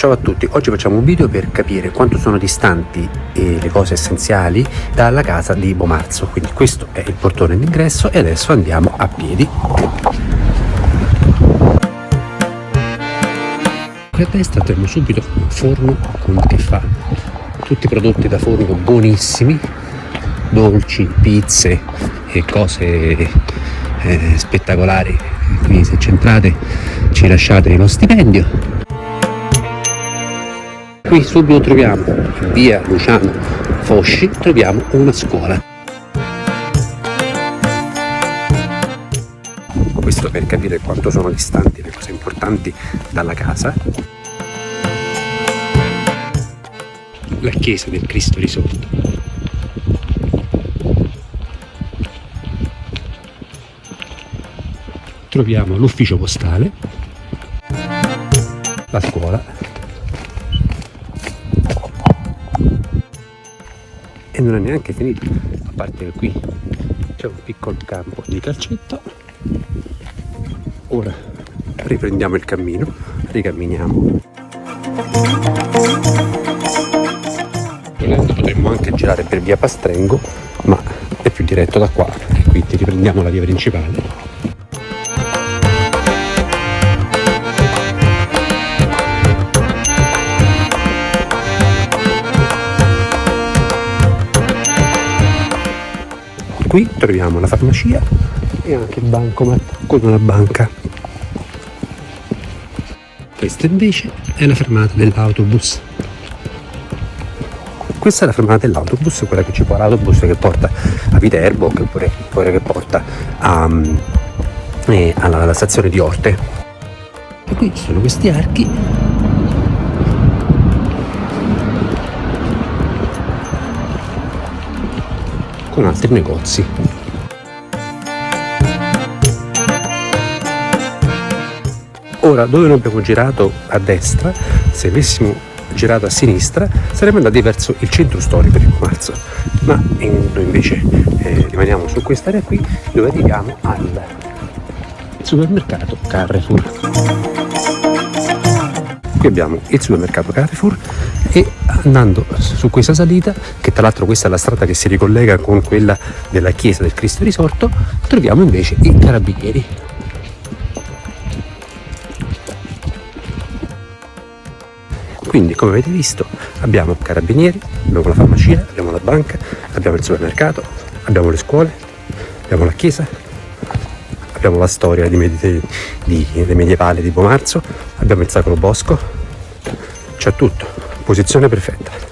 Ciao a tutti, oggi facciamo un video per capire quanto sono distanti le cose essenziali dalla casa di Bomarzo. Quindi questo è il portone d'ingresso e adesso andiamo a piedi. Qui a destra troviamo subito un forno che fa tutti i prodotti da forno buonissimi, dolci, pizze e cose spettacolari. Qui se c'entrate ci lasciate lo stipendio. Qui subito troviamo via Luciano Fosci, troviamo una scuola. Questo per capire quanto sono distanti le cose importanti dalla casa. La chiesa del Cristo risorto. Troviamo l'ufficio postale, la scuola e non è neanche finito, a parte che qui c'è un piccolo campo di calcetto. Ora riprendiamo il cammino, ricamminiamo. Volendo potremmo anche girare per via Pastrengo, ma è più diretto da qua, quindi riprendiamo la via principale. Qui troviamo la farmacia e anche il bancomat con una banca. Questa invece è la fermata dell'autobus. Questa è la fermata dell'autobus, quella che ci porta l'autobus che porta a Viterbo, oppure quella che porta alla stazione di Orte. E qui ci sono questi archi con altri negozi. Ora, dove noi abbiamo girato a destra, se avessimo girato a sinistra saremmo andati verso il centro storico di Bomarzo, ma noi invece rimaniamo su quest'area qui, dove arriviamo al supermercato Carrefour. Qui abbiamo il supermercato Carrefour e andando su questa salita, che tra l'altro questa è la strada che si ricollega con quella della chiesa del Cristo risorto, troviamo invece i carabinieri. Quindi, come avete visto, abbiamo carabinieri, abbiamo la farmacia, abbiamo la banca, abbiamo il supermercato, abbiamo le scuole, abbiamo la chiesa, abbiamo la storia medievale di Bomarzo, abbiamo il Sacro Bosco, c'è tutto, posizione perfetta.